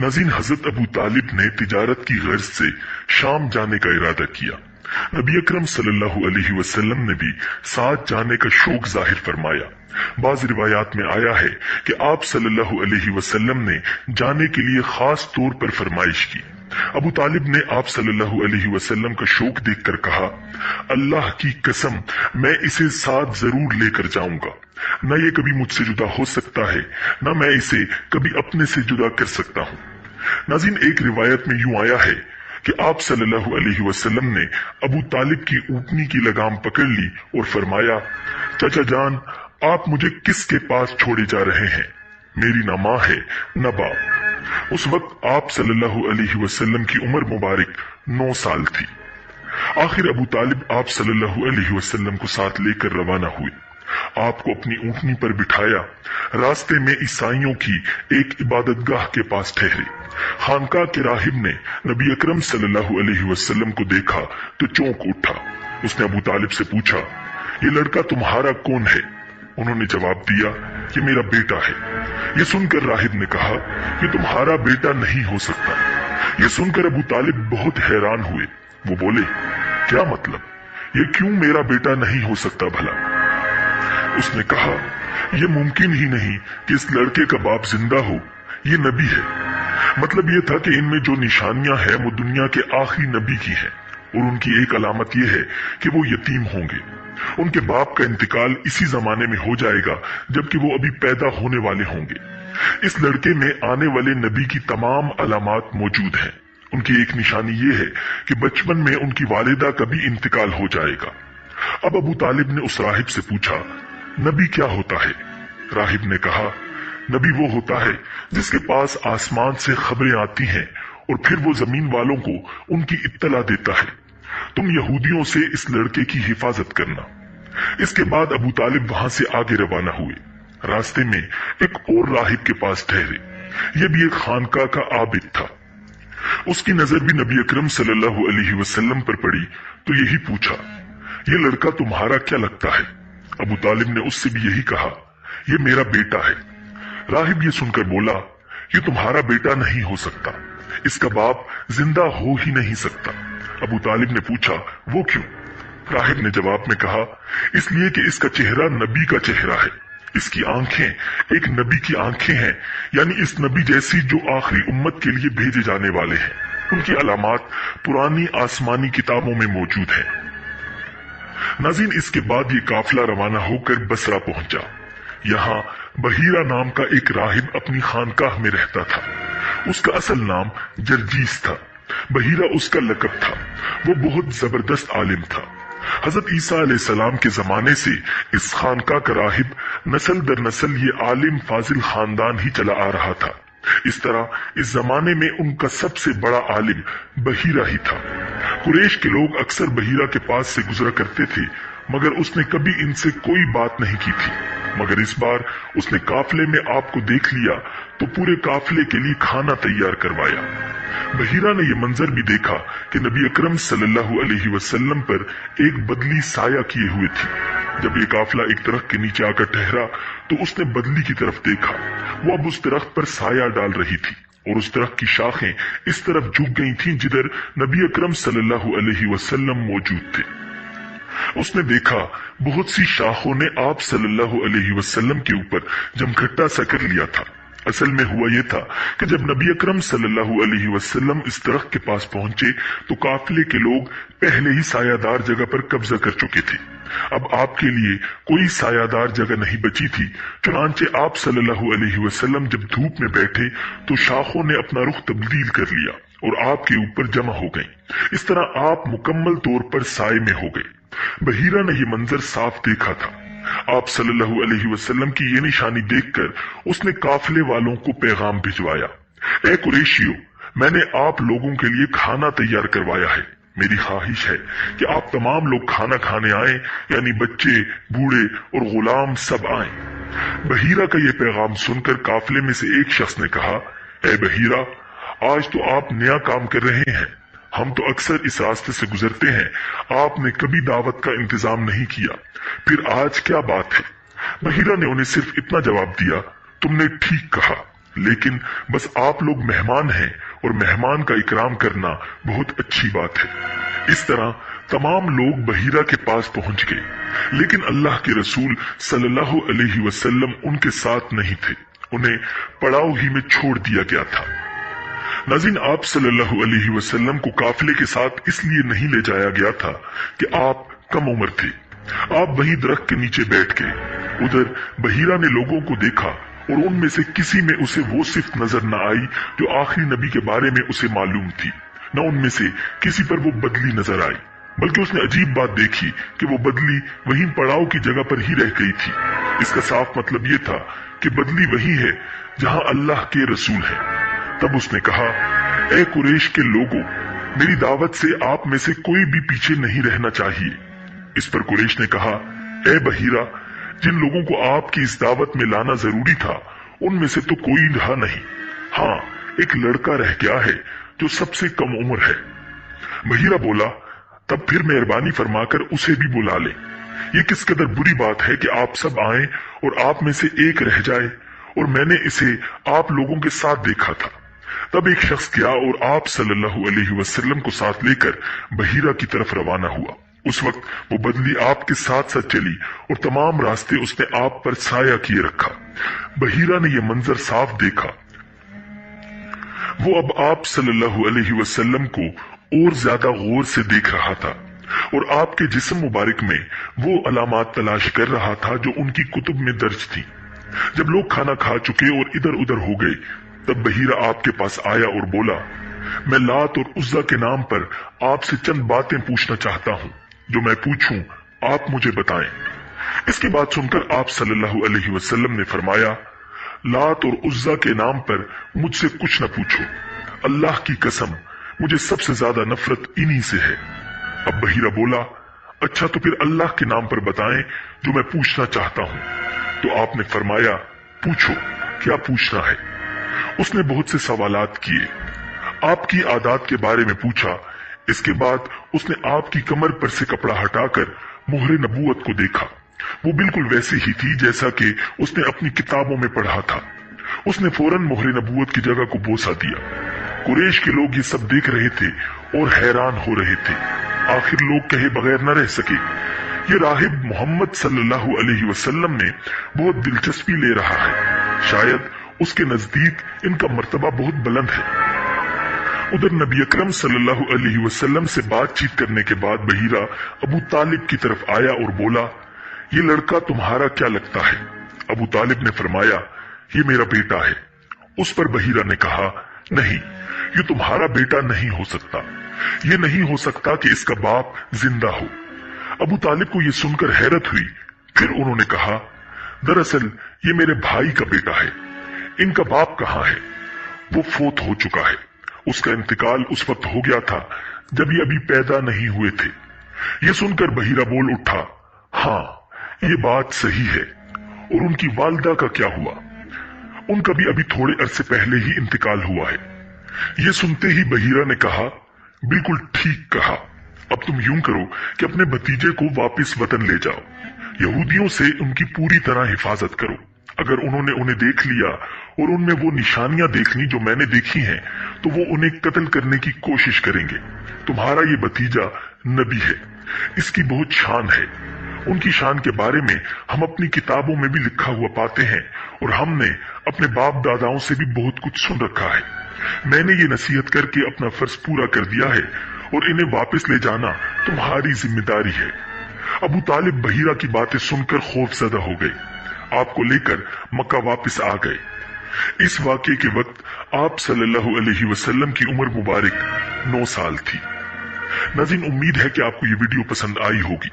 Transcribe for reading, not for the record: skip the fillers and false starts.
नाज़रीन, हजरत अबू तालिब ने तिजारत की गर्ज से शाम जाने का इरादा किया। नबी अकरम सल्लल्लाहु अलैहि वसल्लम ने भी साथ जाने का शौक जाहिर फरमाया। बाज रिवायात में आया है कि आप सल्लल्लाहु अलैहि वसल्लम ने जाने के लिए खास तौर पर फरमाइश की। अबू तालिब ने आप सल्लल्लाहु अलैहि वसल्लम का शौक देखकर कहा, अल्लाह की कसम, मैं इसे साथ जरूर लेकर जाऊंगा। न ये कभी मुझसे जुदा हो सकता है, न मैं इसे कभी अपने से जुदा कर सकता हूँ। नाज़रीन, एक रिवायत में यूं आया है कि आप सल्लल्लाहु अलैहि वसल्लम ने अबू तालिब की ऊँटनी की लगाम पकड़ ली और फरमाया, चाचा जान, आप मुझे किसके पास छोड़े जा रहे हैं? मेरी न माँ है न बाप। उस वक्त आप सल्लल्लाहु अलैहि वसल्लम की उम्र मुबारक 9 साल थी। आखिर अबू तालिब आप सल्लल्लाहु अलैहि वसल्लम को साथ लेकर रवाना हुए। आपको अपनी ऊँटनी पर बिठाया। रास्ते में ईसाइयों की एक इबादतगाह के पास ठहरे। खानका के राहिब ने नबी अकरम सल्लल्लाहु अलैहि वसल्लम को देखा तो चौंक उठा। उसने अबू तालिब से पूछा, ये लड़का तुम्हारा कौन है? उन्होंने जवाब दिया, ये मेरा बेटा है। ये सुनकर राहिब ने कहा, ये तुम्हारा बेटा नहीं हो सकता। ये सुनकर अबू तालिब बहुत हैरान हुए। वो बोले, क्या मतलब? ये क्यों मेरा बेटा नहीं हो सकता भला? उसने कहा, यह मुमकिन ही नहीं कि इस लड़के का बाप जिंदा हो। ये नबी है। मतलब यह था कि इनमें जो निशानियां हैं वो दुनिया के आखिरी नबी की हैं, और उनकी एक अलामत यह है कि वो यतीम होंगे। उनके बाप का इंतकाल इसी जमाने में हो जाएगा जबकि वो अभी पैदा होने वाले होंगे। इस लड़के में आने वाले नबी की तमाम अलामात मौजूद हैं। उनकी एक निशानी ये है कि बचपन में उनकी वालिदा का भी इंतकाल हो जाएगा। अब अबू तालिब ने उस राहिब से पूछा, नबी क्या होता है? राहिब ने कहा, नबी वो होता है जिसके पास आसमान से खबरें आती हैं और फिर वो जमीन वालों को उनकी इत्तला देता है। तुम यहूदियों से इस लड़के की हिफाजत करना। इसके बाद अबू तालिब वहां से आगे रवाना हुए। रास्ते में एक और राहिब के पास ठहरे। यह भी एक खानका का आबिद था। उसकी नजर भी नबी अकरम सल्लल्लाहु अलैहि वसल्लम पर पड़ी तो यही पूछा, ये लड़का तुम्हारा क्या लगता है? अबू तालिब ने उससे भी यही कहा, ये मेरा बेटा है। राहिब ये सुनकर बोला, ये तुम्हारा बेटा नहीं हो सकता। इसका बाप जिंदा हो ही नहीं सकता। अबू तालिब ने पूछा, वो क्यों? राहिब ने जवाब में कहा, इसलिए कि इसका चेहरा नबी का चेहरा है। इसकी आंखें एक नबी की आंखें हैं, यानी इस नबी जैसी जो आखिरी उम्मत के लिए भेजे जाने वाले हैं। उनकी अलामात पुरानी आसमानी किताबों में मौजूद हैं। नाज़रीन, इसके बाद ये काफिला रवाना होकर बसरा पहुंचा। यहाँ बहीरा नाम का एक राहिब अपनी खानकाह में रहता था। उसका असल नाम जरजीस था। बहीरा उसका लकब था। वो बहुत जबरदस्त आलिम था। हजरत ईसा अलैहिस्सलाम के जमाने से इस खानका का राहिब नस्ल दर नस्ल ये आलिम फाजिल खानदान ही चला आ रहा था। इस तरह इस जमाने में उनका सबसे बड़ा आलिम बहीरा ही था। कुरैश के लोग अक्सर बहीरा के पास से गुजरा करते थे, मगर उसने कभी इनसे कोई बात नहीं की थी। मगर इस बार उसने काफिले में आपको देख लिया तो पूरे काफिले के लिए खाना तैयार करवाया। बहीरा ने यह मंजर भी देखा कि नबी अकरम सल्लल्लाहु अलैहि वसल्लम पर एक बदली साया किए हुए थी। जब ये काफिला एक दरख्त के नीचे आकर ठहरा तो उसने बदली की तरफ देखा। वो अब उस दरख्त पर साया डाल रही थी और उस दरख्त की शाखें इस तरफ झुक गई थीं जिधर नबी अकरम सल्लल्लाहु अलैहि वसल्लम मौजूद थे। उसने देखा बहुत सी शाखों ने आप सल्लल्लाहु अलैहि वसल्लम के ऊपर जमघटा सा कर लिया था। असल में हुआ यह था कि जब नबी अकरम सल्लल्लाहु अलैहि वसल्लम इस दरख्त के पास पहुंचे तो काफिले के लोग पहले ही सायादार जगह पर कब्जा कर चुके थे। अब आपके लिए कोई सायादार जगह नहीं बची थी। चुनांचे आप सल्लल्लाहु अलैहि वसल्लम जब धूप में बैठे तो शाखों ने अपना रुख तब्दील कर लिया और आपके ऊपर जमा हो गई। इस तरह आप मुकम्मल तौर पर साए में हो गए। बहीरा ने यह मंजर साफ देखा था। आप सल्लल्लाहु अलैहि वसल्लम की ये निशानी देखकर उसने काफिले वालों को पैगाम भिजवाया, ए कुरैशियों, मैंने आप लोगों के लिए खाना तैयार करवाया है। मेरी ख्वाहिश है कि आप तमाम लोग खाना खाने आए, यानी बच्चे, बूढ़े और गुलाम सब आए। बहीरा का यह पैगाम सुनकर काफिले में से एक शख्स ने कहा, ए बहीरा, आज तो आप नया काम कर रहे हैं। हम तो अक्सर इस रास्ते से गुजरते हैं, आपने कभी दावत का इंतजाम नहीं किया, फिर आज क्या बात है? बहीरा ने उन्हें सिर्फ इतना जवाब दिया, तुमने ठीक कहा, लेकिन बस आप लोग मेहमान हैं और मेहमान का इकराम करना बहुत अच्छी बात है। इस तरह तमाम लोग बहीरा के पास पहुंच गए, लेकिन अल्लाह के रसूल सल्लल्लाहु अलैहि वसल्लम उनके साथ नहीं थे, उन्हें पड़ाव ही में छोड़ दिया गया था। नाज़रीन, आप सल्लल्लाहु अलैहि वसल्लम को काफिले के साथ इसलिए नहीं ले जाया गया था कि आप कम उम्र थे। आप वहीं दरख्त के नीचे बैठ गए। उधर बहीरा ने लोगों को देखा और उनमें से किसी में उसे वो सिफ्त नजर न आई जो आखिरी नबी के बारे में उसे मालूम थी, न उनमें से किसी पर वो बदली नजर आई, बल्कि उसने अजीब बात देखी कि वो बदली वहीं पड़ाव की जगह पर ही रह गई थी। इसका साफ मतलब ये था कि बदली वही है जहां अल्लाह के रसूल है। तब उसने कहा, ए कुरैश के लोगों, मेरी दावत से आप में से कोई भी पीछे नहीं रहना चाहिए। इस पर कुरैश ने कहा, ए बहीरा, जिन लोगों को आपकी इस दावत में लाना जरूरी था उनमें से तो कोई रहा नहीं। हाँ, एक लड़का रह गया है जो सबसे कम उम्र है। बहीरा बोला, तब फिर मेहरबानी फरमाकर उसे भी बुला ले। ये किस कदर बुरी बात है कि आप सब आए और आप में से एक रह जाए, और मैंने इसे आप लोगों के साथ देखा था। तब एक शख्स गया और आप सल्लल्लाहु अलैहि वसल्लम को साथ लेकर बहीरा की तरफ रवाना हुआ। उस वक्त वो बदली आपके साथ साथ चली और तमाम रास्ते उसने आप पर साया किए रखा। बहीरा ने यह मंजर साफ देखा। वो अब आप सल्लल्लाहु अलैहि वसल्लम को और ज्यादा गौर से देख रहा था और आपके जिस्म मुबारक में वो अलामात तलाश कर रहा था जो उनकी कुतुब में दर्ज थी। जब लोग खाना खा चुके और इधर उधर हो गए, तब बहीरा आपके पास आया और बोला, मैं लात और उज़्ज़ा के नाम पर आपसे चंद बातें पूछना चाहता हूँ। जो मैं पूछूं आप मुझे बताएं। इसकी बात सुनकर आप सल्लल्लाहु अलैहि वसल्लम ने फरमाया, लात और उज़्ज़ा के नाम पर मुझसे कुछ न पूछो। अल्लाह की कसम, मुझे सबसे ज्यादा नफरत इन्हीं से है। अब बहीरा बोला, अच्छा तो फिर अल्लाह के नाम पर बताएं जो मैं पूछना चाहता हूँ। तो आपने फरमाया, पूछो, क्या पूछना है। उसने बहुत से सवालात किए, आपकी आदात के बारे में पूछा। इसके बाद उसने आपकी कमर पर से कपड़ा हटाकर मोहरे नबूवत को देखा। वो बिल्कुल वैसे ही थी जैसा कि उसने अपनी किताबों में पढ़ा था। उसने फौरन मोहरे नबूवत की जगह को बोसा दिया। कुरैश के लोग ये सब देख रहे थे और हैरान हो रहे थे। आखिर लोग कहे बगैर न रह सके, ये राहिब मोहम्मद सल्लल्लाहु अलैहि वसल्लम में बहुत दिलचस्पी ले रहा है, शायद उसके नजदीक इनका मर्तबा बहुत बुलंद है। उधर नबी अकरम सल्लल्लाहु अलैहि वसल्लम से बातचीत करने के बाद बहीरा अबू तालिब की तरफ आया और बोला, ये लड़का तुम्हारा क्या लगता है। अबू तालिब ने फरमाया, ये मेरा बेटा है। उस पर बहीरा ने कहा, नहीं, ये तुम्हारा बेटा नहीं हो सकता। ये नहीं हो सकता कि इसका बाप जिंदा हो। अबू तालिब को ये सुनकर हैरत हुई। फिर उन्होंने कहा, दरअसल ये मेरे भाई का बेटा है। इनका बाप कहाँ है। वो फोत हो चुका है। उसका इंतकाल उस वक्त हो गया था जब ये अभी पैदा नहीं हुए थे। ये सुनकर बहीरा बोल उठा, हाँ, ये बात सही है। और उनकी वालिदा का क्या हुआ। उनका भी अभी थोड़े अरसे पहले ही इंतकाल हुआ है। ये सुनते ही बहीरा ने कहा, बिल्कुल ठीक कहा। अब तुम यूं करो कि अपने भतीजे को वापस वतन ले जाओ। यहूदियों से उनकी पूरी तरह हिफाजत करो। अगर उन्होंने उन्हें देख लिया और उनमें वो निशानियां देख ली जो मैंने देखी हैं, तो वो उन्हें कत्ल करने की कोशिश करेंगे। तुम्हारा ये भतीजा नबी है, इसकी बहुत शान है। उनकी शान के बारे में हम अपनी किताबों में भी लिखा हुआ पाते हैं और हमने अपने बाप दादाओं से भी बहुत कुछ सुन रखा है। मैंने ये नसीहत करके अपना फर्ज पूरा कर दिया है और इन्हें वापस ले जाना तुम्हारी जिम्मेदारी है। अबू तालिब बहीरा की बातें सुनकर खौफजदा हो गए। आपको लेकर मक्का वापस आ गए। इस वाक़े के वक्त आप सल्लल्लाहु अलैहि वसल्लम की उम्र मुबारक 9 साल थी। नाज़रीन, उम्मीद है कि आपको ये वीडियो पसंद आई होगी।